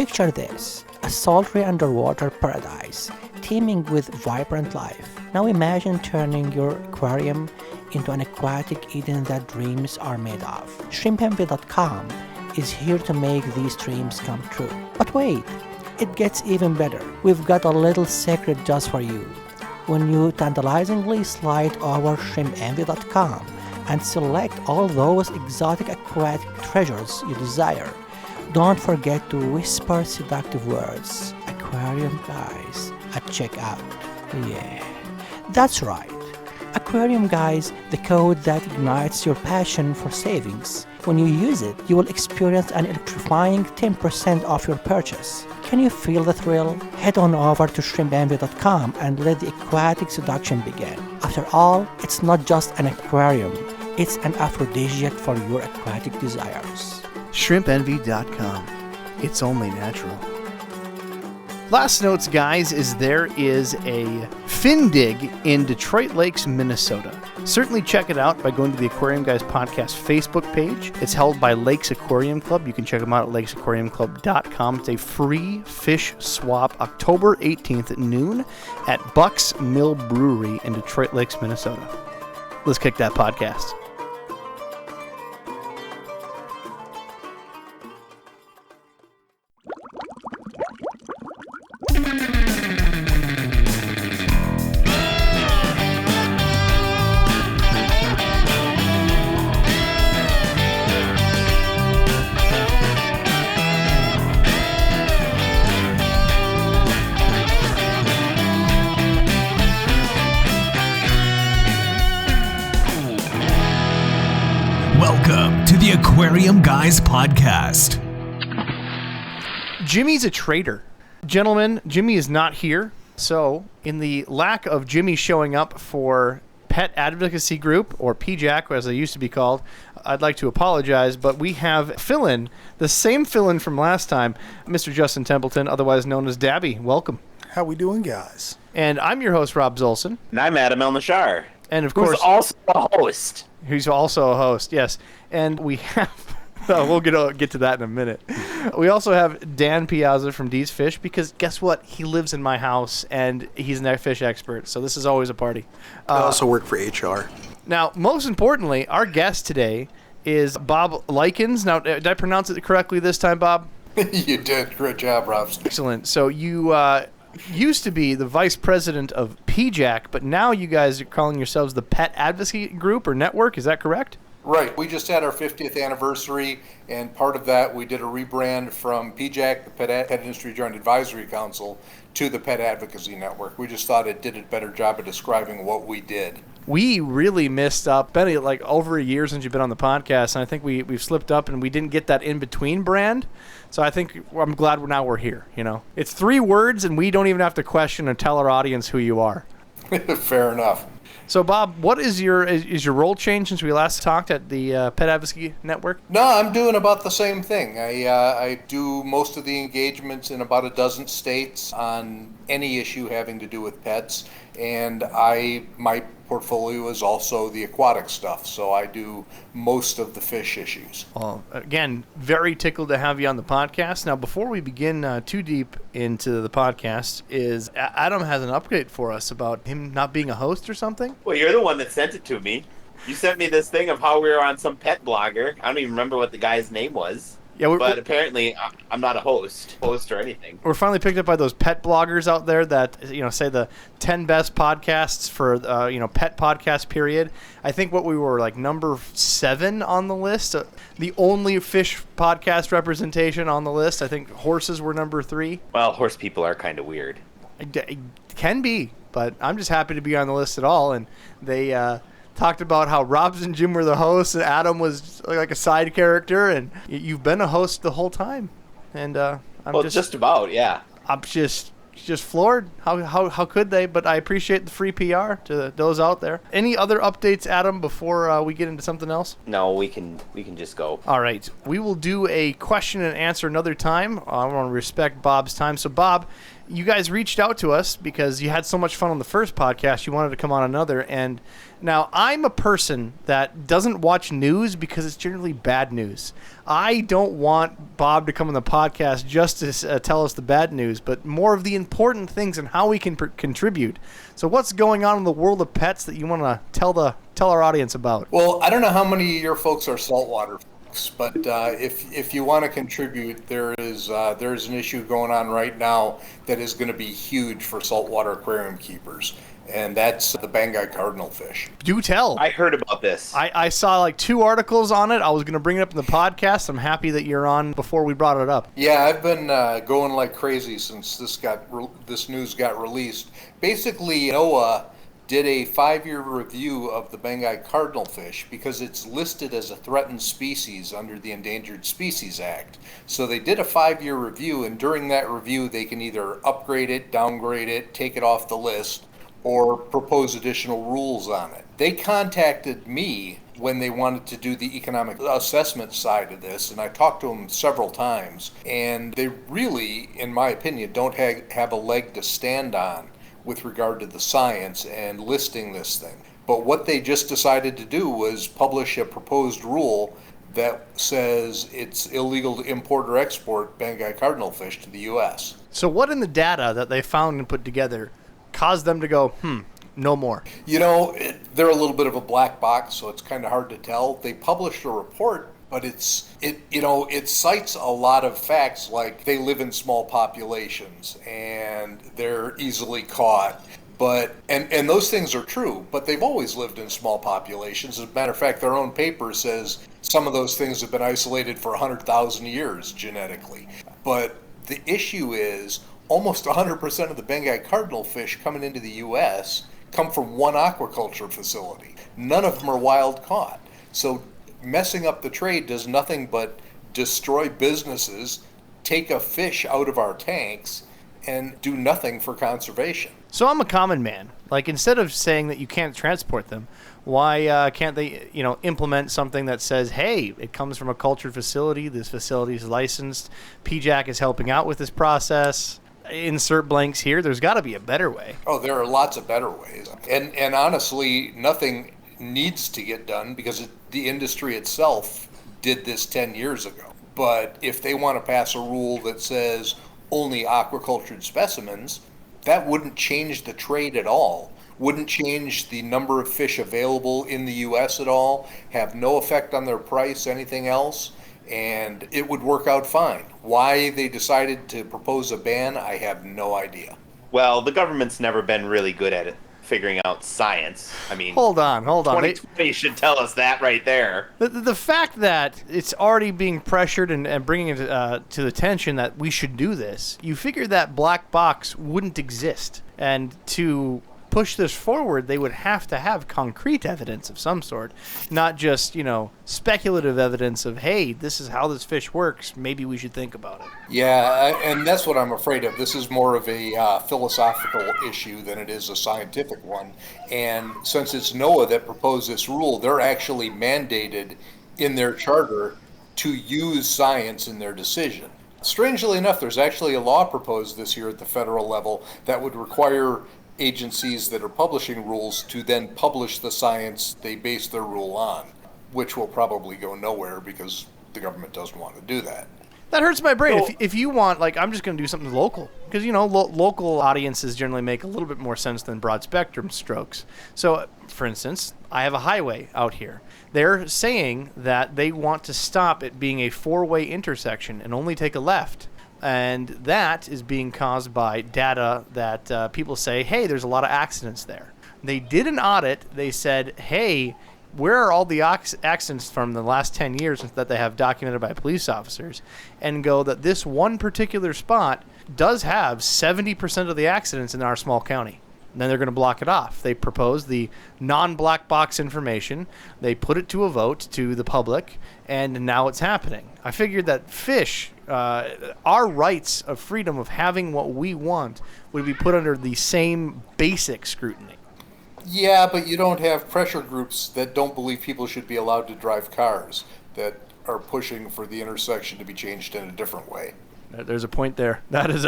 Picture this, a sultry underwater paradise, teeming with vibrant life. Now imagine turning your aquarium into an aquatic Eden that dreams are made of. ShrimpEnvy.com is here to make these dreams come true. But wait, it gets even better. We've got a little secret just for you. When you tantalizingly slide over ShrimpEnvy.com and select all those exotic aquatic treasures you desire, don't forget to whisper seductive words, Aquarium Guys, at checkout. Yeah, that's right. Aquarium Guys, the code that ignites your passion for savings. When you use it, you will experience an electrifying 10% off your purchase. Can you feel the thrill? Head on over to ShrimpEnvy.com and let the aquatic seduction begin. After all, it's not just an aquarium, it's an aphrodisiac for your aquatic desires. ShrimpEnvy.com. It's only natural. Last notes, guys, is there is a fin dig in Detroit Lakes, Minnesota. Certainly check it out by going to the Aquarium Guys podcast Facebook page. It's held by Lakes Aquarium Club. You can check them out at lakesaquariumclub.com. It's a free fish swap October 18th at noon at Buck's Mill Brewery in Detroit Lakes, Minnesota. Let's kick that podcast. Welcome to the Aquarium Guys podcast. Jimmy's a traitor. Gentlemen, Jimmy is not here. So, in the lack of Jimmy showing up for Pet Advocacy Group, or PJAC as they used to be called, I'd like to apologize, but we have fill-in, the same fill-in from last time, Mr. Justin Templeton, otherwise known as Dabby. Welcome. How we doing, guys? And I'm your host, Rob Zolson. And I'm Adam Elnashar. And of course, who's also a host. Who's also a host, yes. And we have, we'll get to that in a minute. We also have Dan Piazza from D's Fish, because guess what? He lives in my house, and he's an fish expert, so this is always a party. I also work for HR. Now, most importantly, our guest today is Bob Likens. Now, did I pronounce it correctly this time, Bob? You did. Great job, Rob. Excellent. So you used to be the vice president of PJAC, but now you guys are calling yourselves the Pet Advocacy Group or Network. Is that correct? Right. We just had our 50th anniversary, and part of that, we did a rebrand from PJAC, the Pet Industry Joint Advisory Council, to the Pet Advocacy Network. We just thought it did a better job of describing what we did. We really missed up. Been like over a year since you've been on the podcast, and I think we've slipped up and we didn't get that in-between brand. So I think I'm glad now we're here. You know, it's 3 words, and we don't even have to question or tell our audience who you are. Fair enough. So, Bob, what is your role change since we last talked at the Pet Advocacy Network? No, I'm doing about the same thing. I do most of the engagements in about a dozen states on any issue having to do with pets, and my portfolio is also the aquatic stuff, so I do most of the fish issues. Well, again, very tickled to have you on the podcast. Now, before we begin too deep into the podcast, Adam has an update for us about him not being a host or something? Well, you're the one that sent it to me. You sent me this thing of how we were on some pet blogger. I don't even remember what the guy's name was. Yeah, but apparently I'm not a host or anything. We're finally picked up by those pet bloggers out there that, say the 10 best podcasts for, pet podcast period. I think we were like number 7 on the list. The only fish podcast representation on the list. I think horses were number 3. Well, horse people are kind of weird. It can be, but I'm just happy to be on the list at all. And they talked about how Robs and Jim were the hosts and Adam was like a side character, and you've been a host the whole time. And just about, yeah. I'm just floored. How could they? But I appreciate the free PR to those out there. Any other updates, Adam, before we get into something else? No, we can just go. All right. We will do a question and answer another time. I want to respect Bob's time. So, Bob, you guys reached out to us because you had so much fun on the first podcast, you wanted to come on another. And now I'm a person that doesn't watch news because it's generally bad news. I don't want Bob to come on the podcast just to tell us the bad news, but more of the important things and how we can contribute. So what's going on in the world of pets that you want to tell our audience about? Well, I don't know how many of your folks are saltwater folks, but if you want to contribute, there's an issue going on right now that is going to be huge for saltwater aquarium keepers. And that's the Banggai cardinalfish. Do tell. I heard about this. I saw like 2 articles on it. I was going to bring it up in the podcast. I'm happy that you're on before we brought it up. Yeah, I've been going like crazy since this news got released. Basically, NOAA did a 5-year review of the Banggai cardinalfish because it's listed as a threatened species under the Endangered Species Act. So they did a 5-year review, and during that review, they can either upgrade it, downgrade it, take it off the list, or propose additional rules on it. They contacted me when they wanted to do the economic assessment side of this, and I talked to them several times, and they really, in my opinion, don't have a leg to stand on with regard to the science and listing this thing. But what they just decided to do was publish a proposed rule that says it's illegal to import or export Banggai cardinalfish to the U.S. So what in the data that they found and put together caused them to go, no more? You know, they're a little bit of a black box, so it's kind of hard to tell. They published a report, but it cites a lot of facts, like they live in small populations and they're easily caught. But and those things are true, but they've always lived in small populations. As a matter of fact, their own paper says some of those things have been isolated for 100,000 years genetically. But the issue is almost 100% of the Banggai cardinalfish coming into the U.S. come from one aquaculture facility. None of them are wild caught. So messing up the trade does nothing but destroy businesses, take a fish out of our tanks, and do nothing for conservation. So I'm a common man. Like, instead of saying that you can't transport them, why can't they, implement something that says, hey, it comes from a cultured facility, this facility is licensed, PJAC is helping out with this process, insert blanks here. There's got to be a better way. Oh, there are lots of better ways. And honestly, nothing needs to get done because the industry itself did this 10 years ago. But if they want to pass a rule that says only aquacultured specimens, that wouldn't change the trade at all, wouldn't change the number of fish available in the U.S. at all, have no effect on their price, anything else, and it would work out fine. Why they decided to propose a ban, I have no idea. Well, the government's never been really good at it, figuring out science. I mean, hold on. 2020 should tell us that right there. The fact that it's already being pressured and bringing it to the attention that we should do this, you figure that black box wouldn't exist. And to push this forward, they would have to have concrete evidence of some sort, not just, speculative evidence of, hey, this is how this fish works, maybe we should think about it. Yeah, and that's what I'm afraid of. This is more of a philosophical issue than it is a scientific one. And since it's NOAA that proposed this rule, they're actually mandated in their charter to use science in their decision. Strangely enough, there's actually a law proposed this year at the federal level that would require agencies that are publishing rules to then publish the science they base their rule on, which will probably go nowhere because the government doesn't want to do that. That hurts my brain. If you want, I'm just going to do something local. Because, local audiences generally make a little bit more sense than broad spectrum strokes. So, for instance, I have a highway out here. They're saying that they want to stop it being a 4-way intersection and only take a left. And that is being caused by data that people say, hey, there's a lot of accidents there. They did an audit. They said, hey, where are all the accidents from the last 10 years that they have documented by police officers? And go that this one particular spot does have 70% of the accidents in our small county. And then they're going to block it off. They propose the non-black box information. They put it to a vote to the public, and now it's happening. I figured that fish, our rights of freedom of having what we want, would be put under the same basic scrutiny. Yeah, but you don't have pressure groups that don't believe people should be allowed to drive cars that are pushing for the intersection to be changed in a different way. There's a point there. That is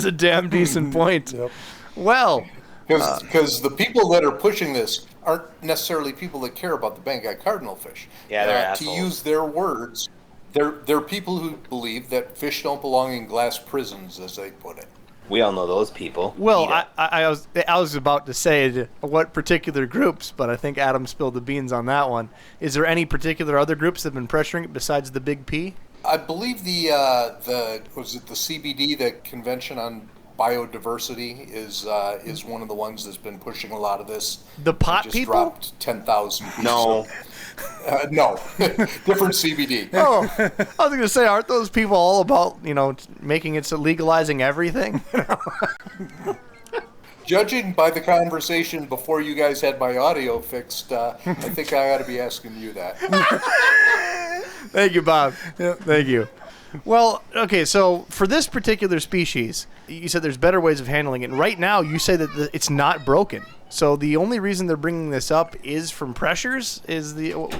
a damn decent point. Yep. Well, because the people that are pushing this aren't necessarily people that care about the Bengal cardinalfish. Yeah, they're to assholes. use their words, they're people who believe that fish don't belong in glass prisons, as they put it. We all know those people. well, I was about to say what particular groups, but I think Adam spilled the beans on that one. Is there any particular other groups that have been pressuring it besides the Big P? I believe the CBD, the Convention on Biodiversity, is one of the ones that's been pushing a lot of this. The pot just people? dropped 10,000. No. No, different CBD. Oh, I was going to say, aren't those people all about, making it so legalizing everything? Judging by the conversation before you guys had my audio fixed, I think I ought to be asking you that. Thank you, Bob. Thank you. Well, okay, so for this particular species, you said there's better ways of handling it. And right now, you say that it's not broken. So the only reason they're bringing this up is from pressures, is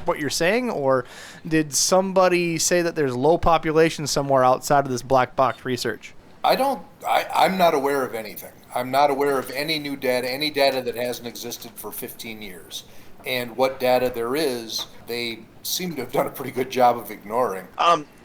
what you're saying? Or did somebody say that there's low population somewhere outside of this black box research? I'm not aware of anything. I'm not aware of any new data, any data that hasn't existed for 15 years. And what data there is, they seem to have done a pretty good job of ignoring.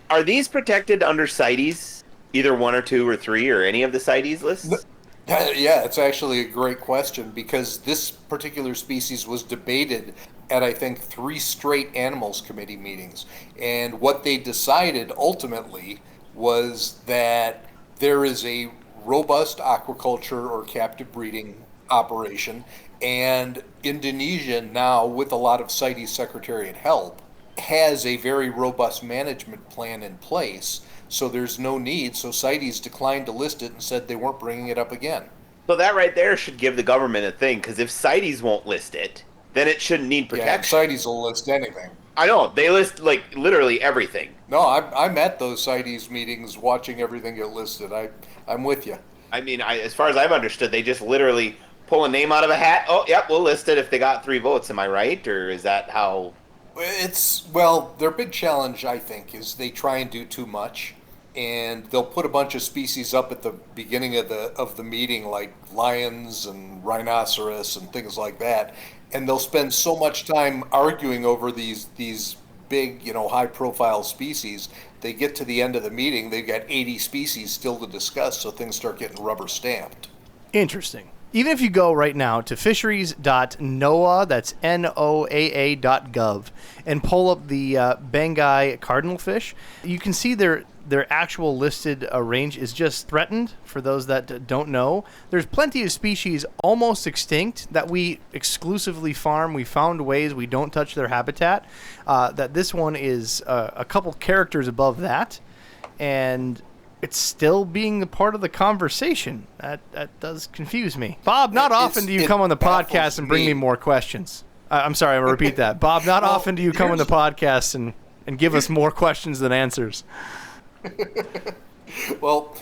Are these protected under CITES? Either 1 or 2 or 3 or any of the CITES lists? Yeah, it's actually a great question, because this particular species was debated at, I think, 3 straight animals committee meetings. And what they decided ultimately was that there is a robust aquaculture or captive breeding operation, and Indonesia now, with a lot of CITES Secretariat help, has a very robust management plan in place. So there's no need. So CITES declined to list it and said they weren't bringing it up again. So that right there should give the government a thing, because if CITES won't list it, then it shouldn't need protection. Yeah, CITES will list anything. I know. They list, literally everything. No, I'm at those CITES meetings watching everything get listed. I'm with you. I mean, as far as I've understood, they just literally pull a name out of a hat. Oh, yep, we'll list it if they got 3 votes. Am I right? Or is that how... Their big challenge, I think, is they try and do too much. And they'll put a bunch of species up at the beginning of the meeting, like lions and rhinoceros and things like that, and they'll spend so much time arguing over these big, high-profile species. They get to the end of the meeting, they've got 80 species still to discuss, so things start getting rubber stamped. Interesting. Even if you go right now to fisheries.noaa, that's NOAA.gov, and pull up the Bengal cardinalfish, you can see their actual listed range is just threatened. For those that don't know, there's plenty of species almost extinct that we exclusively farm. We found ways we don't touch their habitat. That this one is a couple characters above that, and it's still being a part of the conversation. That does confuse me. Bob, not often do you come on the podcast and bring me more questions. I'm sorry, I'm going to repeat that. Bob, not often do you come on the podcast and give us more questions than answers. Well,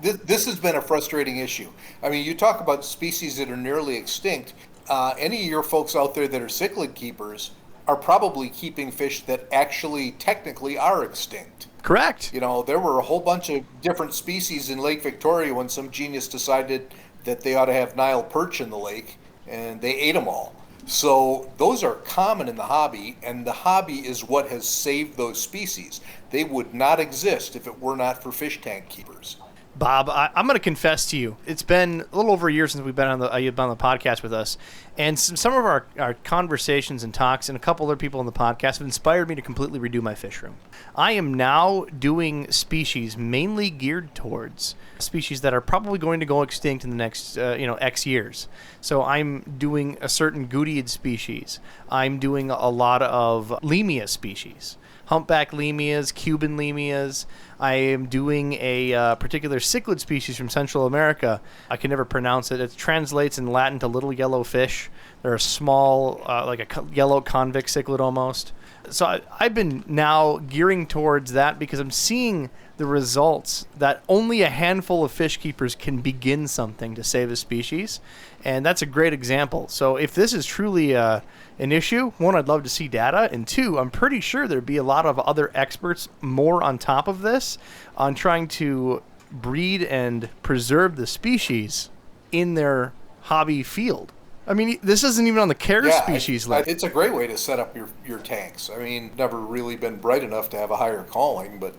this has been a frustrating issue. I mean, you talk about species that are nearly extinct. Any of your folks out there that are cichlid keepers are probably keeping fish that actually technically are extinct. Correct. There were a whole bunch of different species in Lake Victoria when some genius decided that they ought to have Nile perch in the lake, and they ate them all. So those are common in the hobby, and the hobby is what has saved those species. They would not exist if it were not for fish tank keepers. Bob, I'm going to confess to you. It's been a little over a year since you've been on the podcast with us, and some of our conversations and talks and a couple other people on the podcast have inspired me to completely redo my fish room. I am now doing species mainly geared towards species that are probably going to go extinct in the next X years. So I'm doing a certain Gutiid species. I'm doing a lot of Lemia species. Humpback lemias, Cuban lemias. I am doing a particular cichlid species from Central America. I can never pronounce it. It translates in Latin to little yellow fish. They're a small, like a yellow convict cichlid almost. So I've been now gearing towards that because I'm seeing the results that only a handful of fish keepers can begin something to save a species. And that's a great example. So if this is truly an issue, one, I'd love to see data. And two, I'm pretty sure there'd be a lot of other experts more on top of this on trying to breed and preserve the species in their hobby field. I mean, this isn't even on the species list. It's a great way to set up your tanks. I mean, never really been bright enough to have a higher calling, but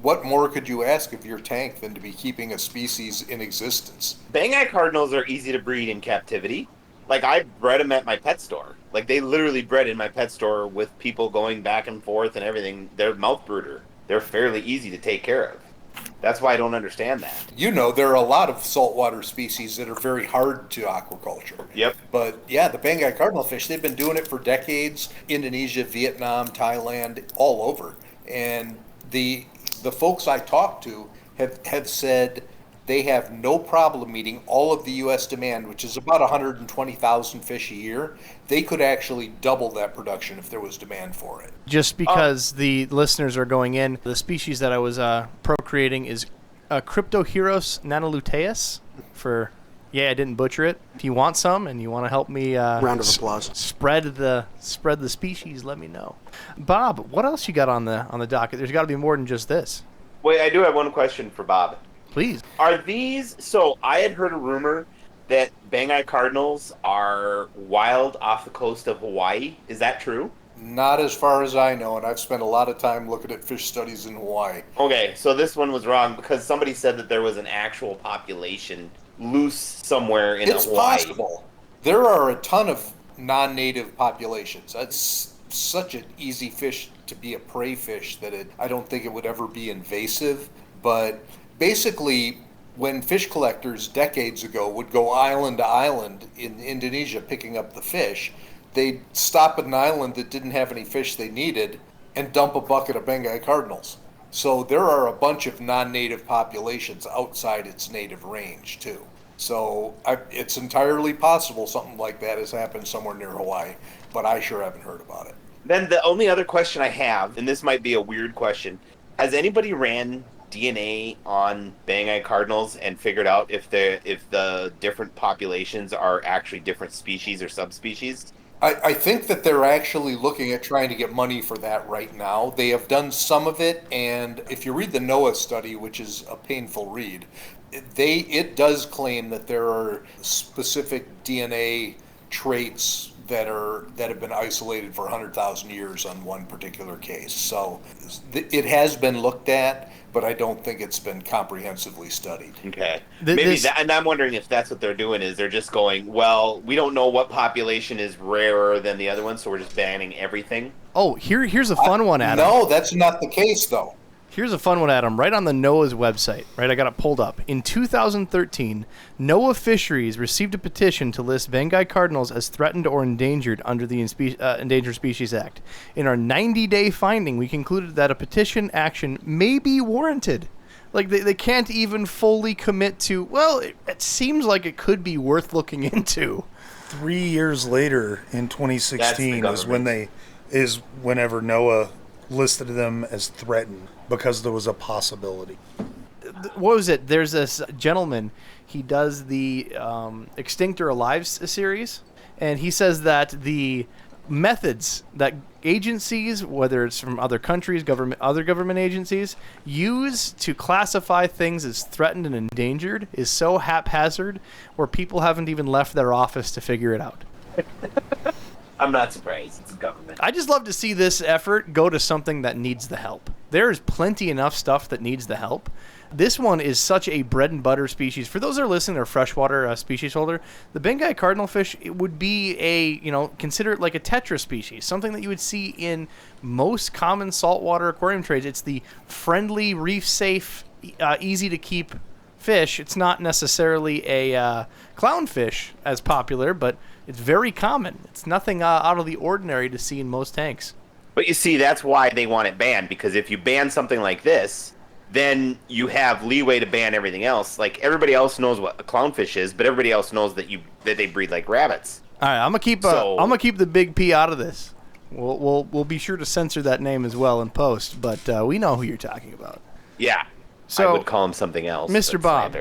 what more could you ask of your tank than to be keeping a species in existence? Bang-eye cardinals are easy to breed in captivity. Like, I bred them at my pet store. Like, they literally bred in my pet store with people going back and forth and everything. They're mouth brooder. They're fairly easy to take care of. That's why I don't understand that. There are a lot of saltwater species that are very hard to aquaculture. Yep. But yeah, the Bang-eye cardinal fish, they've been doing it for decades. Indonesia, Vietnam, Thailand, all over. And the folks I talked to have said they have no problem meeting all of the U.S. demand, which is about 120,000 fish a year. They could actually double that production if there was demand for it. Just because the listeners are going in, the species that I was procreating is Cryptoheros nanoluteus I didn't butcher it. If you want some and you want to help me round of applause. Spread the species, let me know. Bob, what else you got on the docket? There's got to be more than just this. Wait, I do have one question for Bob. Please. Are these... So, I had heard a rumor that Bang-eye cardinals are wild off the coast of Hawaii. Is that true? Not as far as I know, and I've spent a lot of time looking at fish studies in Hawaii. Okay, so this one was wrong because somebody said that there was an actual population loose somewhere in Hawaii. It's possible. There are a ton of non-native populations. That's such an easy fish to be a prey fish that I don't think it would ever be invasive, but... Basically, when fish collectors decades ago would go island to island in Indonesia picking up the fish, they'd stop at an island that didn't have any fish they needed and dump a bucket of Bang-eye cardinals. So there are a bunch of non-native populations outside its native range, too. So it's entirely possible something like that has happened somewhere near Hawaii, but I sure haven't heard about it. Then the only other question I have, and this might be a weird question, has anybody ran DNA on Bang-eye cardinals and figured out if the different populations are actually different species or subspecies? I think that they're actually looking at trying to get money for that right now. They have done some of it, and if you read the NOAA study, which is a painful read, it does claim that there are specific DNA traits that have been isolated for 100,000 years on one particular case. So it has been looked at, but I don't think it's been comprehensively studied. Okay. And I'm wondering if that's what they're doing, is they're just going, well, we don't know what population is rarer than the other one, so we're just banning everything. Oh, here's a fun one, Adam. No, that's not the case, though. Here's a fun one, Adam, right on the NOAA's website, right? I got it pulled up. In 2013, NOAA Fisheries received a petition to list Bang-eye cardinals as threatened or endangered under the Endangered Species Act. In our 90-day finding, we concluded that a petition action may be warranted. Like, they can't even fully commit to, well, it seems like it could be worth looking into. 3 years later, in 2016, is whenever NOAA listed them as threatened because there was a possibility. What was it? There's this gentleman. He does the Extinct or Alive series, and he says that the methods that agencies, whether it's from other countries, other government agencies, use to classify things as threatened and endangered is so haphazard where people haven't even left their office to figure it out. I'm not surprised. It's government. I just love to see this effort go to something that needs the help. There's plenty enough stuff that needs the help. This one is such a bread and butter species. For those that are listening, they're freshwater species holder. The Bang-eye cardinal fish, it would be consider it like a tetra species, something that you would see in most common saltwater aquarium trades. It's the friendly, reef-safe, easy-to-keep fish. It's not necessarily a clownfish as popular, but it's very common. It's nothing out of the ordinary to see in most tanks. But you see, that's why they want it banned, because if you ban something like this, then you have leeway to ban everything else. Like, everybody else knows what a clownfish is, but everybody else knows that they breed like rabbits. All right, I'm gonna keep the big P out of this. We'll be sure to censor that name as well in post, but we know who you're talking about. Yeah. So, I would call him something else. Mr. Bob,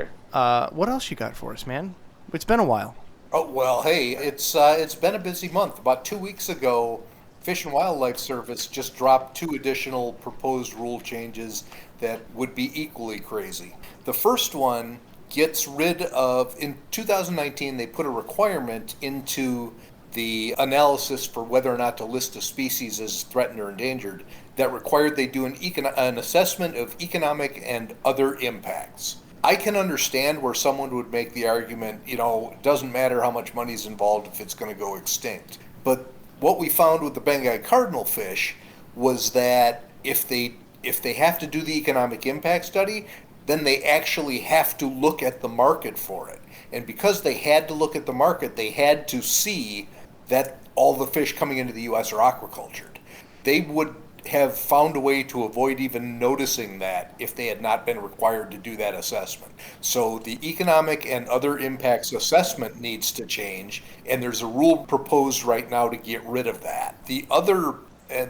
what else you got for us, man? It's been a while. Oh, well, hey, it's been a busy month. About 2 weeks ago, Fish and Wildlife Service just dropped 2 additional proposed rule changes that would be equally crazy. The first one gets rid of, in 2019, they put a requirement into the analysis for whether or not to list a species as threatened or endangered that required they do an assessment of economic and other impacts. I can understand where someone would make the argument, it doesn't matter how much money is involved if it's going to go extinct. But what we found with the Bengal cardinal fish was that if they have to do the economic impact study, then they actually have to look at the market for it. And because they had to look at the market, they had to see that all the fish coming into the U.S. are aquacultured. They would have found a way to avoid even noticing that if they had not been required to do that assessment. So the economic and other impacts assessment needs to change, and there's a rule proposed right now to get rid of that. The other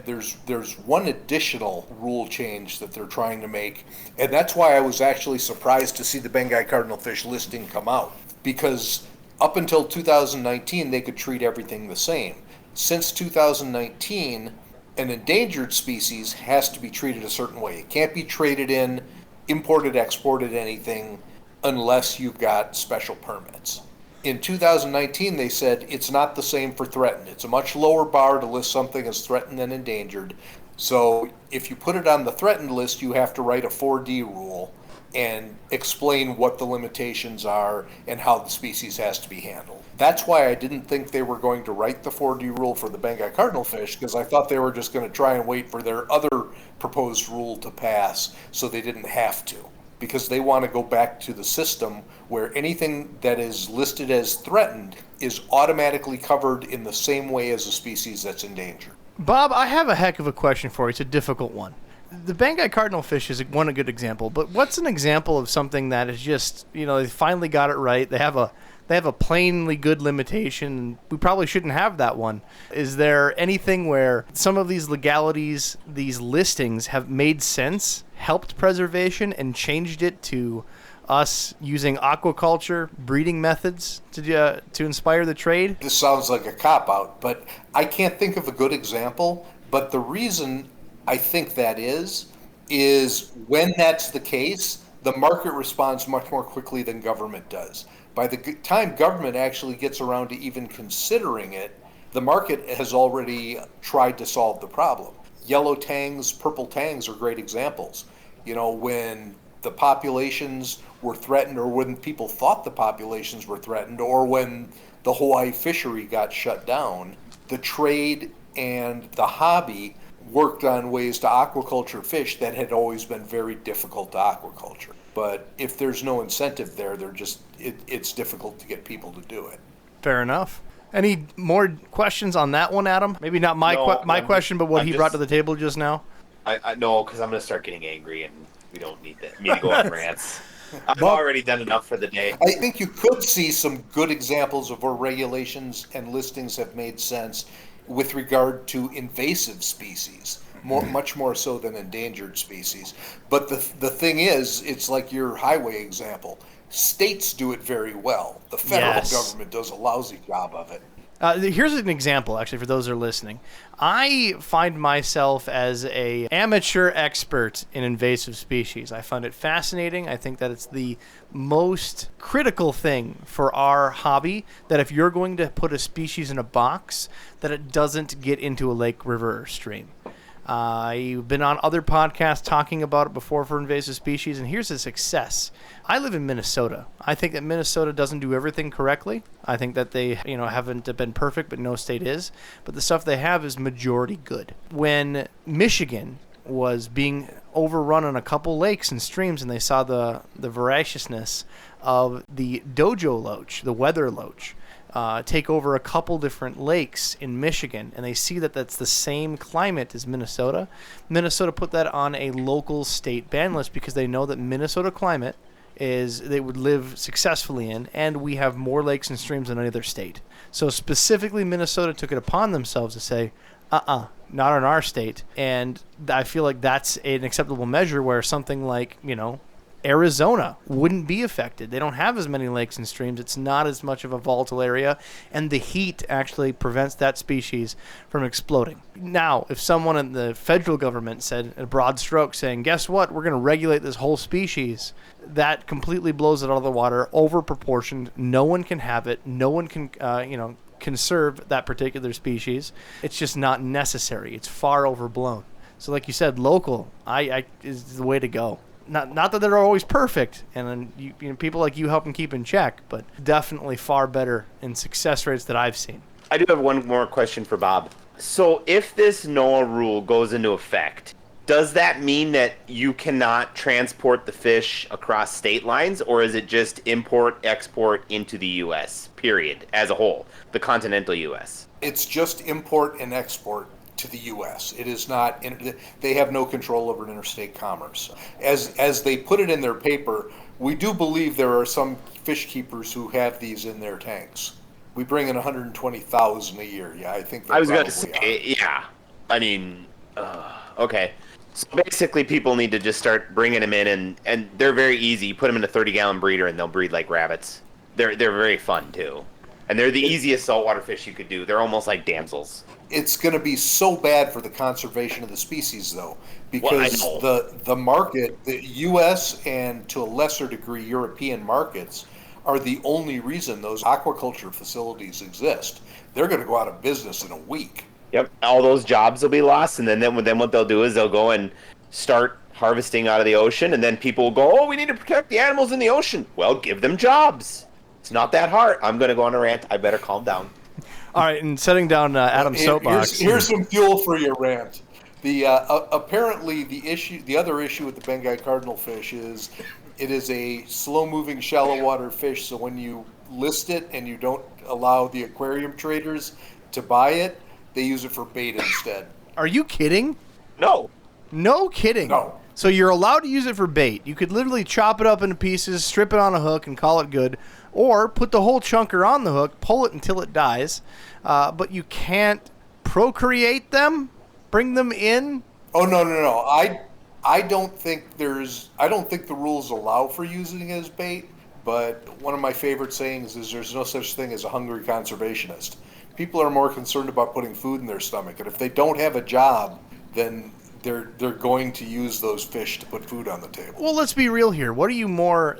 there's one additional rule change that they're trying to make, and that's why I was actually surprised to see the Bengal cardinal fish listing come out, because up until 2019 they could treat everything the same. Since 2019, an endangered species has to be treated a certain way. It can't be traded in, imported, exported, anything, unless you've got special permits. In 2019, they said it's not the same for threatened. It's a much lower bar to list something as threatened than endangered. So if you put it on the threatened list, you have to write a 4D rule and explain what the limitations are and how the species has to be handled. That's why I didn't think they were going to write the 4D rule for the Bengal cardinal fish, because I thought they were just going to try and wait for their other proposed rule to pass so they didn't have to. Because they want to go back to the system where anything that is listed as threatened is automatically covered in the same way as a species that's endangered. Bob, I have a heck of a question for you. It's a difficult one. The Bengal cardinal fish is a good example, but what's an example of something that is just, they finally got it right? They have a plainly good limitation. We probably shouldn't have that one. Is there anything where some of these legalities, these listings have made sense, helped preservation, and changed it to us using aquaculture breeding methods to inspire the trade? This sounds like a cop-out, but I can't think of a good example. But the reason I think that is when that's the case, the market responds much more quickly than government does. By the time government actually gets around to even considering it, the market has already tried to solve the problem. Yellow tangs, purple tangs are great examples. When the populations were threatened, or when people thought the populations were threatened, or when the Hawaii fishery got shut down, the trade and the hobby worked on ways to aquaculture fish that had always been very difficult to aquaculture. But if there's no incentive there, it's difficult to get people to do it. Fair enough. Any more questions on that one, Adam? Maybe not my question, but what he brought to the table just now? I know, because I'm going to start getting angry, and we don't need me to go on rants. I've already done enough for the day. I think you could see some good examples of where regulations and listings have made sense with regard to invasive species, much more so than endangered species. But the thing is, it's like your highway example. States do it very well. The federal government does a lousy job of it. Here's an example, actually, for those who are listening. I find myself as an amateur expert in invasive species. I find it fascinating. I think that it's the most critical thing for our hobby, that if you're going to put a species in a box, that it doesn't get into a lake, river, or stream. I've been on other podcasts talking about it before for invasive species, and here's a success. I live in Minnesota. I think that Minnesota doesn't do everything correctly. I think that they, haven't been perfect, but no state is. But the stuff they have is majority good. When Michigan was being overrun on a couple lakes and streams, and they saw the voraciousness of the dojo loach, the weather loach, take over a couple different lakes in Michigan, and they see that that's the same climate as Minnesota. Minnesota put that on a local state ban list because they know that Minnesota climate is they would live successfully in, and we have more lakes and streams than any other state. So specifically, Minnesota took it upon themselves to say, not in our state. And I feel like that's an acceptable measure where something like, Arizona wouldn't be affected. They don't have as many lakes and streams. It's not as much of a volatile area, and the heat actually prevents that species from exploding. Now, if someone in the federal government said a broad stroke saying, guess what, we're going to regulate this whole species, that completely blows it out of the water, over proportioned. No one can have it. No one can, conserve that particular species. It's just not necessary. It's far overblown. So like you said, local is the way to go. Not that they're always perfect, and then people like you help them keep in check, but definitely far better in success rates that I've seen. I do have one more question for Bob. So if this NOAA rule goes into effect, does that mean that you cannot transport the fish across state lines, or is it just import, export into the U.S., period, as a whole, the continental U.S.? It's just import and export to the U.S. It is not. They have no control over interstate commerce. As they put it in their paper, we do believe there are some fish keepers who have these in their tanks. We bring in 120,000 a year. Yeah, I think. I was going to say, yeah. I mean, okay. So basically, people need to just start bringing them in, and they're very easy. You put them in a 30-gallon breeder, and they'll breed like rabbits. They're very fun too, and they're the easiest saltwater fish you could do. They're almost like damsels. It's going to be so bad for the conservation of the species, though, because the market, the U.S. and to a lesser degree European markets, are the only reason those aquaculture facilities exist. They're going to go out of business in a week. Yep, all those jobs will be lost, and then what they'll do is they'll go and start harvesting out of the ocean, and then people will go, oh, we need to protect the animals in the ocean. Well, give them jobs. It's not that hard. I'm going to go on a rant. I better calm down. All right, and setting down Adam's soapbox. Here's some fuel for your rant. The apparently the other issue with the Bengai cardinal fish is it is a slow-moving shallow water fish. So when you list it and you don't allow the aquarium traders to buy it, they use it for bait instead. Are you kidding? No. No kidding. No. So you're allowed to use it for bait. You could literally chop it up into pieces, strip it on a hook, and call it good. Or put the whole chunker on the hook, pull it until it dies. But you can't procreate them, bring them in. Oh no! I don't think the rules allow for using it as bait. But one of my favorite sayings is there's no such thing as a hungry conservationist. People are more concerned about putting food in their stomach, and if they don't have a job, then they're going to use those fish to put food on the table. Well, let's be real here. What are you more,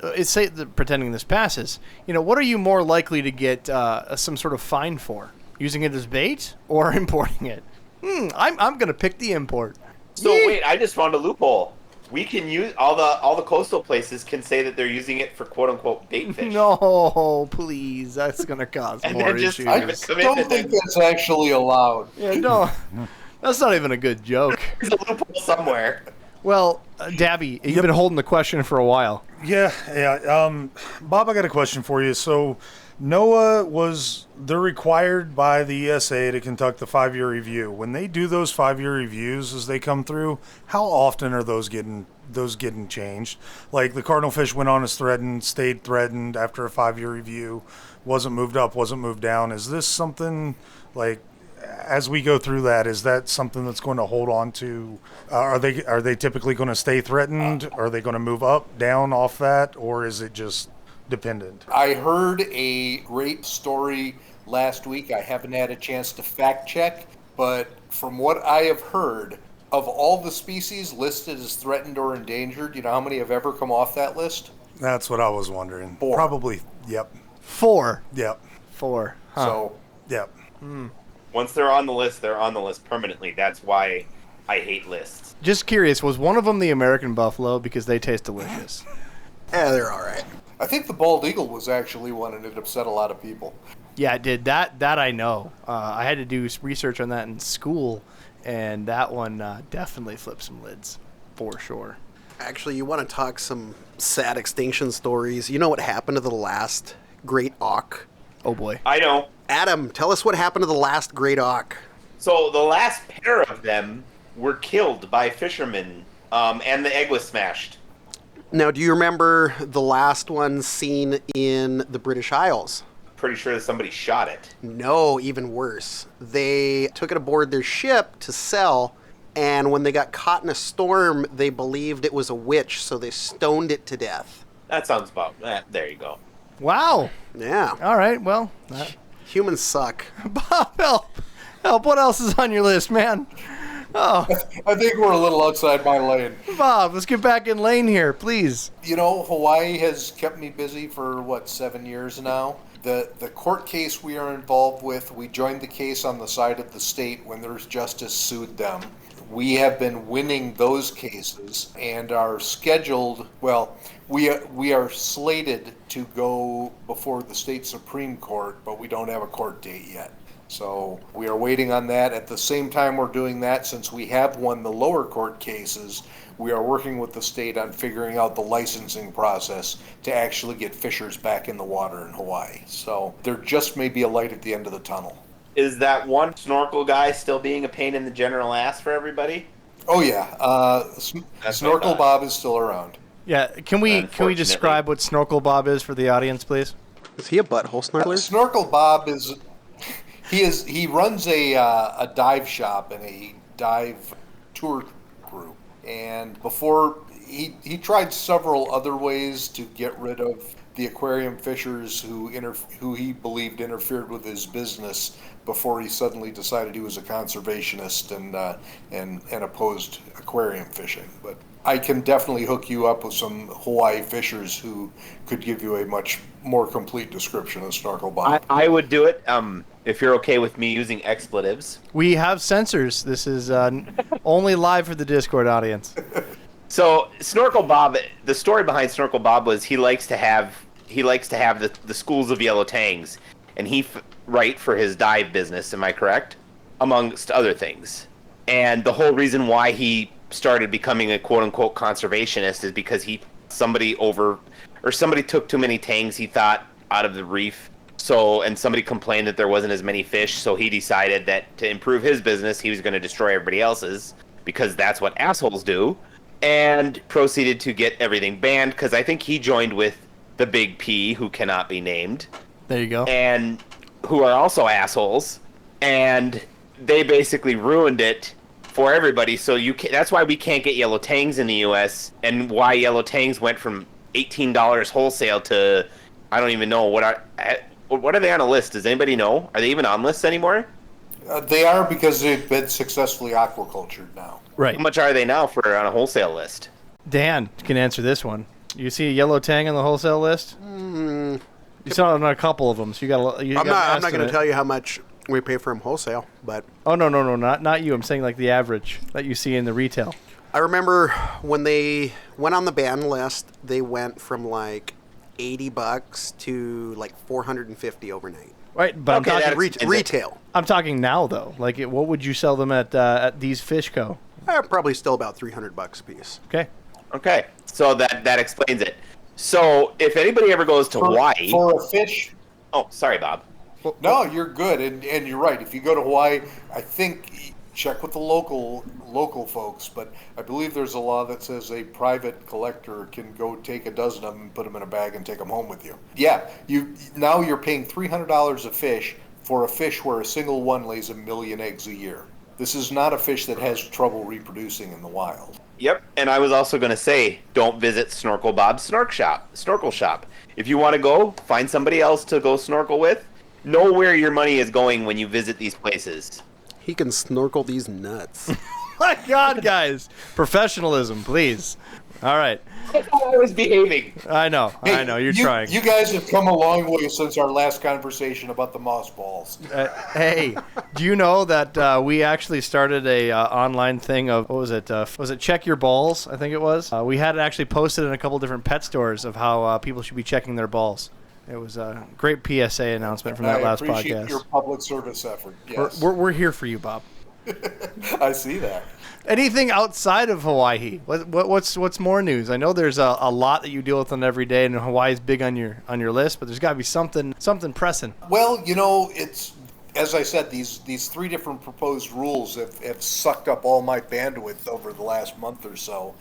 pretending this passes, what are you more likely to get some sort of fine for? Using it as bait or importing it? I'm going to pick the import. So wait, I just found a loophole. We can use, all the coastal places can say that they're using it for quote-unquote bait fish. No, please. That's going to cause more issues. I don't think that's actually allowed. Yeah, no. That's not even a good joke. There's a loophole somewhere. Well, Dabby, you've been holding the question for a while. Yeah. Bob, I got a question for you. So, NOAA they're required by the ESA to conduct the 5-year review. When they do those 5-year reviews as they come through, how often are those getting changed? Like the cardinal fish went on as threatened, stayed threatened after a 5-year review, wasn't moved up, wasn't moved down. Is this something like, as we go through that, is that something that's going to hold on to? Are they typically going to stay threatened? Are they going to move up, down off that, or is it just dependent? I heard a great story last week. I haven't had a chance to fact check, but from what I have heard, of all the species listed as threatened or endangered, you know how many have ever come off that list? That's what I was wondering. 4. Probably, yep. 4. Yep. 4. Huh. So, yep. Once they're on the list permanently. That's why I hate lists. Just curious, was one of them the American buffalo? Because they taste delicious. Yeah, they're all right. I think the bald eagle was actually one, and it upset a lot of people. Yeah, it did. That I know. I had to do research on that in school, and that one definitely flipped some lids, for sure. Actually, you want to talk some sad extinction stories? You know what happened to the last great auk? Oh, boy. I know. Adam, tell us what happened to the last great auk. So the last pair of them were killed by fishermen, and the egg was smashed. Now, do you remember the last one seen in the British Isles? pretty sure that somebody shot it. No, even worse. They took it aboard their ship to sell, and when they got caught in a storm, they believed it was a witch, so they stoned it to death. That sounds about... there you go. Wow. Yeah. All right. Well, Humans suck. Bob, help. What else is on your list, man? Oh, I think we're a little outside my lane. Bob, let's get back in lane here, please. You know, Hawaii has kept me busy for, 7 years now? The court case we are involved with, we joined the case on the side of the state when there's justice sued them. We have been winning those cases and are scheduled, we are slated to go before the state Supreme Court, but we don't have a court date yet. So we are waiting on that. At the same time we're doing that, since we have won the lower court cases, we are working with the state on figuring out the licensing process to actually get fishers back in the water in Hawaii. So there just may be a light at the end of the tunnel. Is that one snorkel guy still being a pain in the general ass for everybody? Oh yeah, Snorkel Bob is still around. Yeah, can we describe what Snorkel Bob is for the audience, please? Is he a butthole snorkeler? Snorkel Bob he runs a dive shop and a dive tour group. And before he tried several other ways to get rid of the aquarium fishers who he believed interfered with his business before he suddenly decided he was a conservationist and opposed aquarium fishing. But I can definitely hook you up with some Hawaii fishers who could give you a much more complete description of Snorkel Bob. I would do it if you're okay with me using expletives. We have censors. This is only live for the Discord audience. So Snorkel Bob, the story behind Snorkel Bob was he likes to have the schools of yellow tangs, and he write for his dive business. Am I correct? Amongst other things, and the whole reason why he started becoming a quote unquote conservationist is because somebody took too many tangs, he thought, out of the reef. And somebody complained that there wasn't as many fish, so he decided that to improve his business, he was going to destroy everybody else's, because that's what assholes do, and proceeded to get everything banned, because I think he joined with the Big P, who cannot be named. There you go. And who are also assholes, and they basically ruined it for everybody. So that's why we can't get yellow tangs in the U.S., and why yellow tangs went from $18 wholesale to, I don't even know, what are they on a list? Does anybody know? Are they even on lists anymore? They are, because they've been successfully aquacultured now. Right. How much are they now on a wholesale list? Dan can answer this one. You see a yellow tang on the wholesale list? You saw it on a couple of them, so I'm not going to tell you how much we pay for them wholesale, but... Oh, no, not you. I'm saying like the average that you see in the retail. I remember when they went on the ban list, they went from like $80 to like $450 overnight. Right, but Okay, I'm talking retail. I'm talking now though. Like, what would you sell them at these Fish Co? Probably still about $300 a piece. Okay, so that explains it. So if anybody ever goes to Hawaii for a fish. Oh, sorry, Bob. No, you're good, and you're right. If you go to Hawaii, I think check with the local folks, but I believe there's a law that says a private collector can go take a dozen of them and put them in a bag and take them home with you. Yeah, you're paying $300 a fish for a fish where a single one lays 1 million eggs a year. This is not a fish that has trouble reproducing in the wild. Yep, and I was also going to say, don't visit Snorkel Bob's snorkel shop. If you want to go, find somebody else to go snorkel with. Know where your money is going when you visit these places. He can snorkel these nuts. My God, guys, professionalism, please. All right. I thought I was behaving. I know. You're trying. You guys have come a long way since our last conversation about the mothballs. Hey, do you know that we actually started a online thing of, what was it? Was it Check Your Balls? I think it was. We had it actually posted in a couple different pet stores of how people should be checking their balls. It was a great PSA announcement from that last podcast. I appreciate your public service effort. Yes. We're here for you, Bob. I see that. Anything outside of Hawaii? What's more news? I know there's a lot that you deal with on every day, and Hawaii's big on your list, but there's got to be something pressing. Well, it's As I said, these three different proposed rules have sucked up all my bandwidth over the last month or so.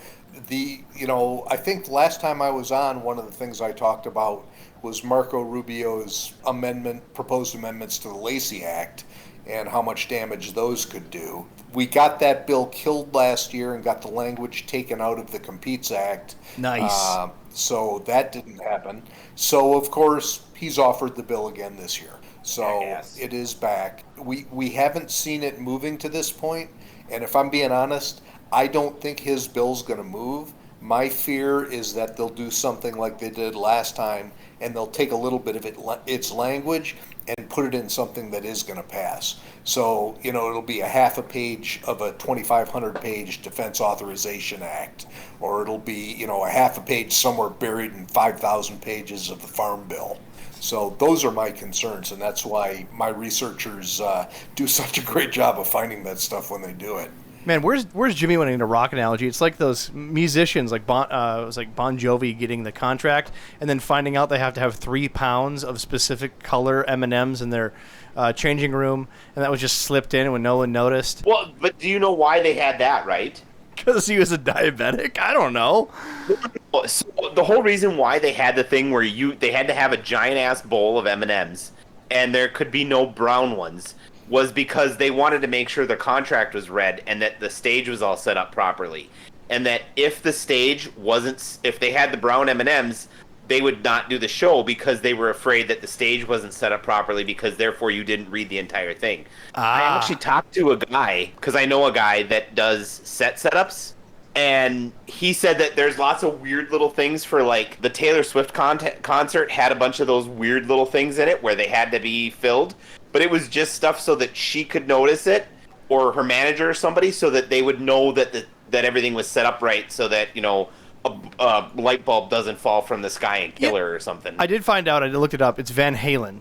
I think last time I was on, one of the things I talked about was Marco Rubio's proposed amendments to the Lacey Act and how much damage those could do. We got that bill killed last year and got the language taken out of the Competes Act. Nice. So that didn't happen. So, of course, he's offered the bill again this year. So it is back. We haven't seen it moving to this point, and if I'm being honest, I don't think his bill's going to move. My fear is that they'll do something like they did last time, and they'll take a little bit of its language and put it in something that is going to pass. So, it'll be a half a page of a 2,500-page Defense Authorization Act, or it'll be, a half a page somewhere buried in 5,000 pages of the Farm Bill. So those are my concerns, and that's why my researchers do such a great job of finding that stuff when they do it. Man, where's Jimmy winning the rock analogy? It's like those musicians, like it was like Bon Jovi getting the contract and then finding out they have to have 3 pounds of specific color M&Ms in their changing room, and that was just slipped in when no one noticed. Well, but do you know why they had that, right? Because he was a diabetic? I don't know. So the whole reason why they had the thing where they had to have a giant ass bowl of M&Ms and there could be no brown ones was because they wanted to make sure the contract was read and that the stage was all set up properly. And that if the stage if they had the brown M&Ms, they would not do the show because they were afraid that the stage wasn't set up properly because therefore you didn't read the entire thing. I actually talked to a guy, because I know a guy that does setups, and he said that there's lots of weird little things for, like, the Taylor Swift concert had a bunch of those weird little things in it where they had to be filled, but it was just stuff so that she could notice it, or her manager or somebody, so that they would know that that everything was set up right, so that, a light bulb doesn't fall from the sky and kill her or something. I did find out, I looked it up, it's Van Halen,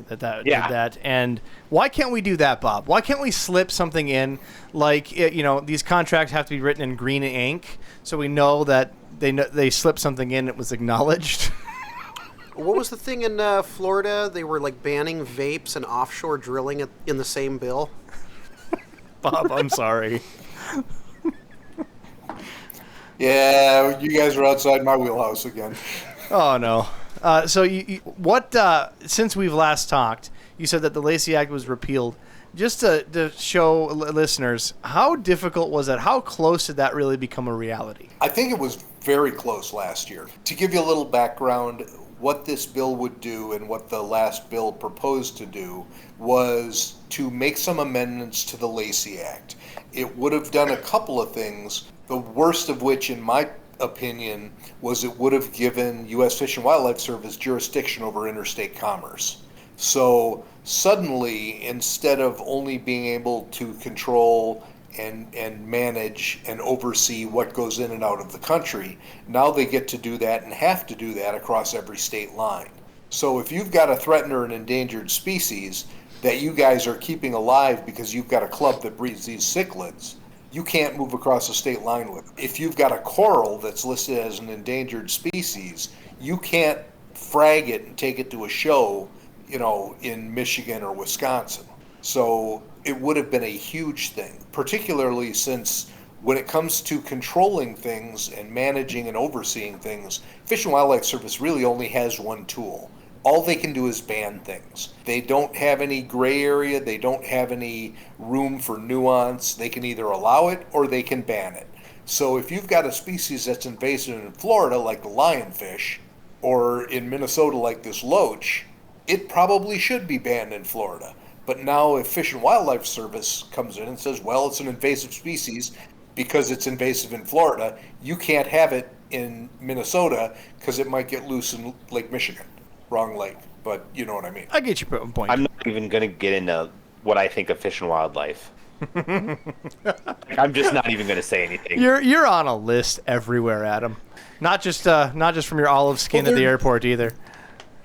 that did that. And why can't we do that, Bob? Why can't we slip something in, like, these contracts have to be written in green ink, so we know that they slipped something in, it was acknowledged? What was the thing in Florida? They were, like, banning vapes and offshore drilling in the same bill? Bob, I'm sorry. Yeah, you guys are outside my wheelhouse again. Oh, no. So since we've last talked, you said that the Lacey Act was repealed. Just to show listeners, how difficult was that? How close did that really become a reality? I think it was very close last year. To give you a little background, what this bill would do and what the last bill proposed to do was to make some amendments to the Lacey Act. It would have done a couple of things, the worst of which, in my opinion, was it would have given U.S. Fish and Wildlife Service jurisdiction over interstate commerce. So suddenly, instead of only being able to control and manage and oversee what goes in and out of the country, now they get to do that and have to do that across every state line. So if you've got a threatened or an endangered species that you guys are keeping alive because you've got a club that breeds these cichlids, you can't move across the state line with it. If you've got a coral that's listed as an endangered species, you can't frag it and take it to a show, in Michigan or Wisconsin. So it would have been a huge thing, particularly since when it comes to controlling things and managing and overseeing things, Fish and Wildlife Service really only has one tool. All they can do is ban things. They don't have any gray area. They don't have any room for nuance. They can either allow it or they can ban it. So if you've got a species that's invasive in Florida, like the lionfish, or in Minnesota, like this loach, it probably should be banned in Florida. But now if Fish and Wildlife Service comes in and says, well, it's an invasive species because it's invasive in Florida, you can't have it in Minnesota because it might get loose in Lake Michigan. Wrong lake, but you know what I mean. I get your point. I'm not even going to get into what I think of Fish and Wildlife. I'm just not even going to say anything. You're on a list everywhere, Adam. Not just from your olive skin at the airport either.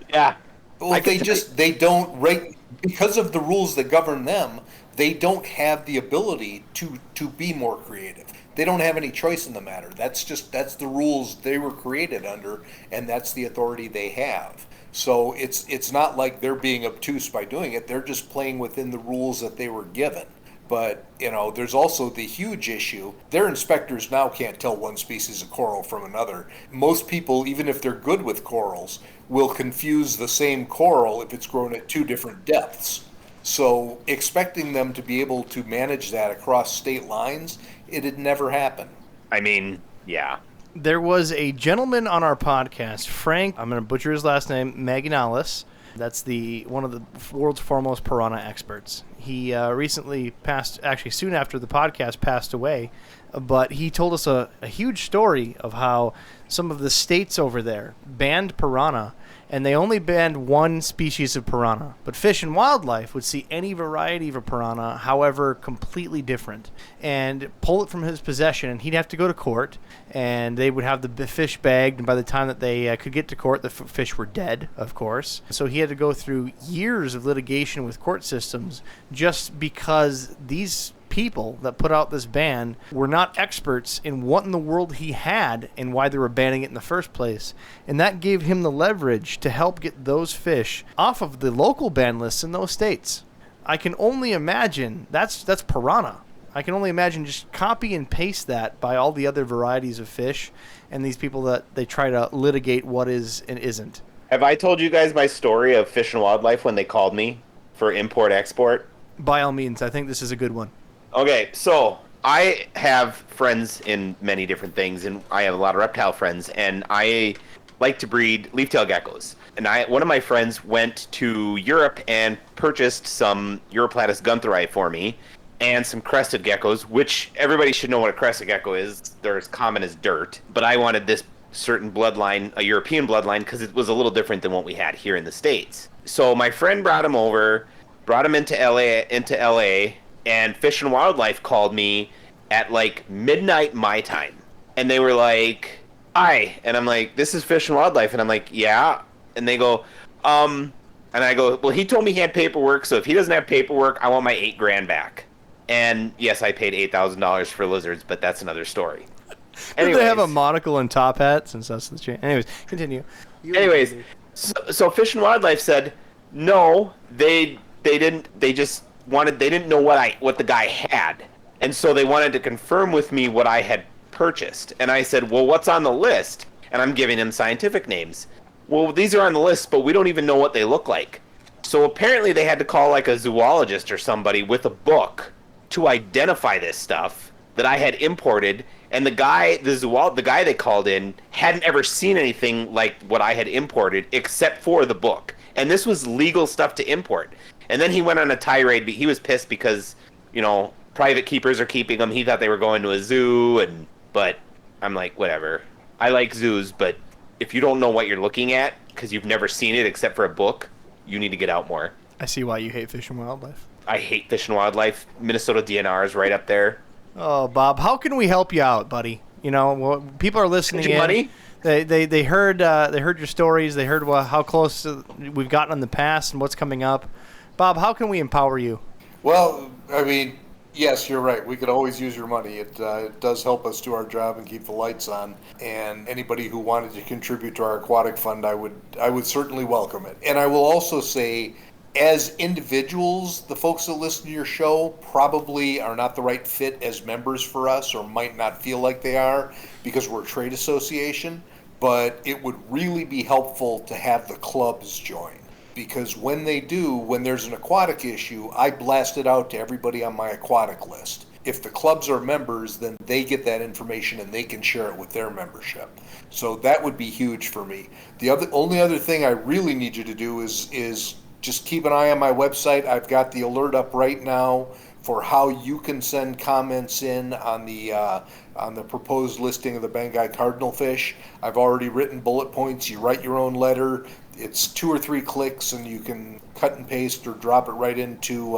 Yeah. Well, they don't rate because of the rules that govern them. They don't have the ability to be more creative. They don't have any choice in the matter. That's the rules they were created under, and that's the authority they have. So it's not like they're being obtuse by doing it. They're just playing within the rules that they were given. But, there's also the huge issue. Their inspectors now can't tell one species of coral from another. Most people, even if they're good with corals, will confuse the same coral if it's grown at two different depths. So expecting them to be able to manage that across state lines, it'd never happen. I mean, yeah. There was a gentleman on our podcast, Frank, I'm going to butcher his last name, Magnalis. That's one of the world's foremost piranha experts. He recently passed, actually soon after the podcast passed away, but he told us a huge story of how some of the states over there banned piranha, and they only banned one species of piranha. But Fish and Wildlife would see any variety of a piranha, however completely different, and pull it from his possession, and he'd have to go to court, and they would have the fish bagged, and by the time that they could get to court, the fish were dead, of course. So he had to go through years of litigation with court systems just because these people that put out this ban were not experts in what in the world he had and why they were banning it in the first place. And that gave him the leverage to help get those fish off of the local ban lists in those states. I can only imagine that's piranha. I can only imagine just copy and paste that by all the other varieties of fish and these people that they try to litigate what is and isn't. Have I told you guys my story of Fish and Wildlife when they called me for import-export? By all means, I think this is a good one. Okay, so I have friends in many different things, and I have a lot of reptile friends, and I like to breed leaf-tail geckos. And one of my friends went to Europe and purchased some Europlatus guntherite for me, and some crested geckos, which everybody should know what a crested gecko is. They're as common as dirt. But I wanted this certain bloodline, a European bloodline, because it was a little different than what we had here in the States. So my friend brought him over, brought him into LA, and Fish and Wildlife called me at like midnight my time. And they were like, hi. And I'm like, this is Fish and Wildlife. And I'm like, yeah. And they go, and I go, well, he told me he had paperwork. So if he doesn't have paperwork, I want my $8,000 back. And yes, I paid $8,000 for lizards, but that's another story. Did they have a monocle and top hat since that's the chain? Anyways, continue. Anyways, so Fish and Wildlife said, no, they didn't. They just wanted. They didn't know what the guy had, and so they wanted to confirm with me what I had purchased. And I said, well, what's on the list? And I'm giving him scientific names. Well, these are on the list, but we don't even know what they look like. So apparently they had to call like a zoologist or somebody with a book to identify this stuff that I had imported. And the guy they called in hadn't ever seen anything like what I had imported except for the book. And this was legal stuff to import. And then he went on a tirade. He was pissed because, private keepers are keeping them. He thought they were going to a zoo. But I'm like, whatever. I like zoos, but if you don't know what you're looking at because you've never seen it except for a book, you need to get out more. I see why you hate Fish and Wildlife. I hate Fish and Wildlife. Minnesota DNR is right up there. Oh, Bob, how can we help you out, buddy? People are listening in. Money? They heard your stories. They heard how close we've gotten in the past and what's coming up. Bob, how can we empower you? Well, I mean, yes, you're right. We could always use your money. It does help us do our job and keep the lights on. And anybody who wanted to contribute to our aquatic fund, I would certainly welcome it. And I will also say, as individuals, the folks that listen to your show probably are not the right fit as members for us, or might not feel like they are because we're a trade association. But it would really be helpful to have the clubs join, because when they do, when there's an aquatic issue, I blast it out to everybody on my aquatic list. If the clubs are members, then they get that information and they can share it with their membership. So that would be huge for me. The only other thing I really need you to do is just keep an eye on my website. I've got the alert up right now for how you can send comments in on the proposed listing of the Banggai cardinal fish. I've already written bullet points. You write your own letter. It's 2 or 3 clicks, and you can cut and paste or drop it right into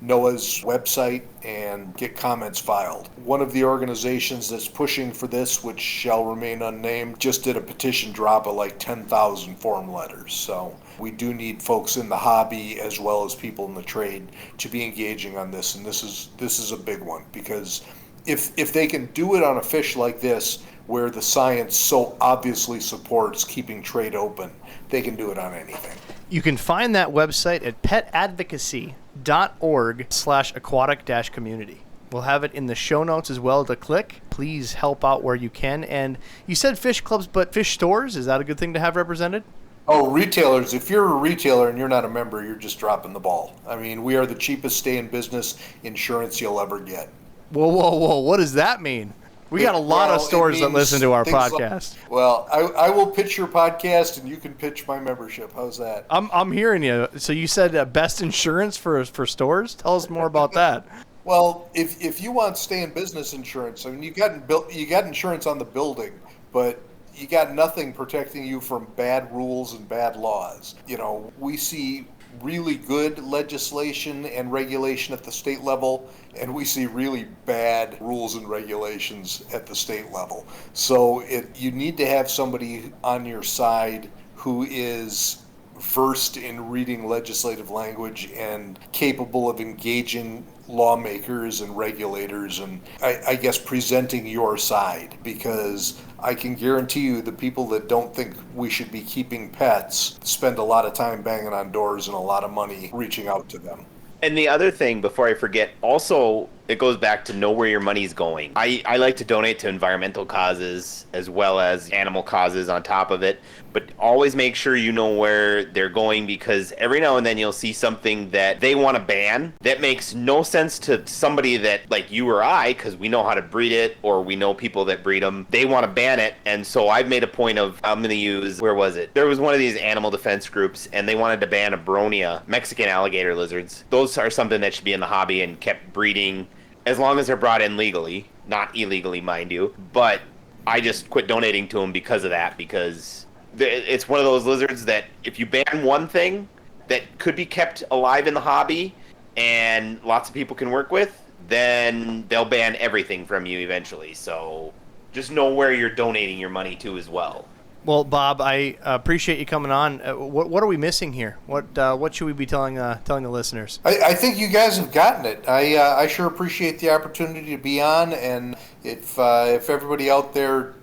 NOAA's website and get comments filed. One of the organizations that's pushing for this, which shall remain unnamed, just did a petition drop of like 10,000 form letters. So we do need folks in the hobby as well as people in the trade to be engaging on this, and this is a big one, because if they can do it on a fish like this, where the science so obviously supports keeping trade open, they can do it on anything. You can find that website at petadvocacy.org/aquatic-community. We'll have it in the show notes as well to click. Please help out where you can. And you said fish clubs, but fish stores, is that a good thing to have represented? Oh, retailers, if you're a retailer and you're not a member, you're just dropping the ball. I mean, we are the cheapest stay-in-business insurance you'll ever get. Whoa, whoa, whoa. What does that mean? We got a lot of stores that listen to our podcast. I will pitch your podcast and you can pitch my membership. How's that? I'm hearing you. So you said best insurance for stores? Tell us more about that. Well, if you want stay-in-business insurance, I mean, you got insurance on the building, but you got nothing protecting you from bad rules and bad laws. You know, we see really good legislation and regulation at the state level, and we see really bad rules and regulations at the state level. So you need to have somebody on your side who is versed in reading legislative language and capable of engaging lawmakers and regulators and I guess presenting your side, because I can guarantee you the people that don't think we should be keeping pets spend a lot of time banging on doors and a lot of money reaching out to them. And the other thing, before I forget, also, it goes back to know where your money's going. I like to donate to environmental causes as well as animal causes on top of it, but always make sure you know where they're going, because every now and then you'll see something that they want to ban that makes no sense to somebody that, like you or I, because we know how to breed it or we know people that breed them. They want to ban it, and so I've made a point of, I'm going to use, where was it? There was one of these animal defense groups, and they wanted to ban abronia, Mexican alligator lizards. Those are something that should be in the hobby and kept breeding as long as they're brought in legally, not illegally, mind you. But I just quit donating to them because of that, because it's one of those lizards that if you ban one thing that could be kept alive in the hobby and lots of people can work with, then they'll ban everything from you eventually. So just know where you're donating your money to as well. Well, Bob, I appreciate you coming on. What are we missing here? What should we be telling the listeners? I think you guys have gotten it. I sure appreciate the opportunity to be on, and if everybody out there,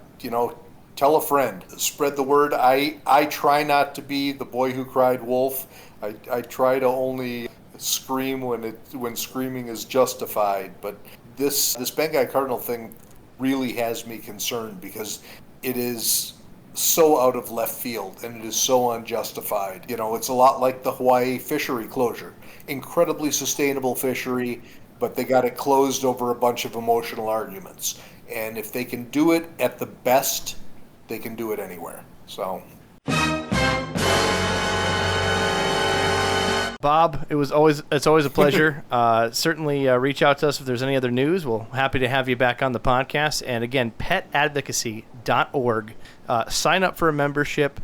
tell a friend, spread the word. I try not to be the boy who cried wolf. I try to only scream when screaming is justified. But this Banggai cardinal thing really has me concerned, because it is so out of left field and it is so unjustified. It's a lot like the Hawaii fishery closure. Incredibly sustainable fishery, but they got it closed over a bunch of emotional arguments. And if they can do it at the best, they can do it anywhere. So, Bob, it's always a pleasure. Certainly reach out to us if there's any other news. We're happy to have you back on the podcast. And again, petadvocacy.org. Sign up for a membership.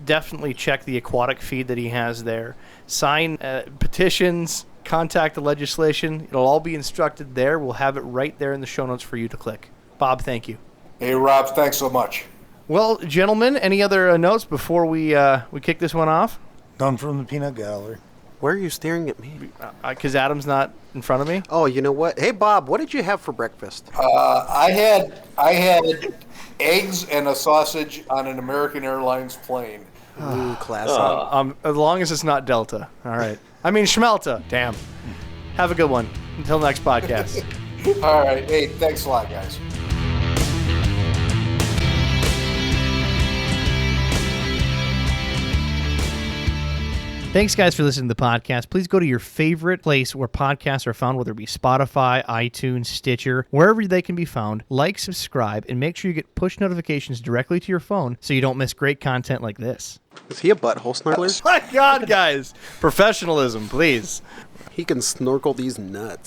Definitely check the aquatic feed that he has there. Sign petitions. Contact the legislation. It'll all be instructed there. We'll have it right there in the show notes for you to click. Bob, thank you. Hey, Rob, thanks so much. Well, gentlemen, any other notes before we kick this one off? None from the peanut gallery. Why are you staring at me? Because Adam's not in front of me. Oh, you know what? Hey, Bob, what did you have for breakfast? I had eggs and a sausage on an American Airlines plane. Ooh, classic. As long as it's not Delta. All right. I mean, Schmelta. Damn. Have a good one. Until next podcast. All right. Hey, thanks a lot, guys. Thanks, guys, for listening to the podcast. Please go to your favorite place where podcasts are found, whether it be Spotify, iTunes, Stitcher, wherever they can be found. Like, subscribe, and make sure you get push notifications directly to your phone so you don't miss great content like this. Is he a butthole snorkeler? My God, guys. Professionalism, please. He can snorkel these nuts.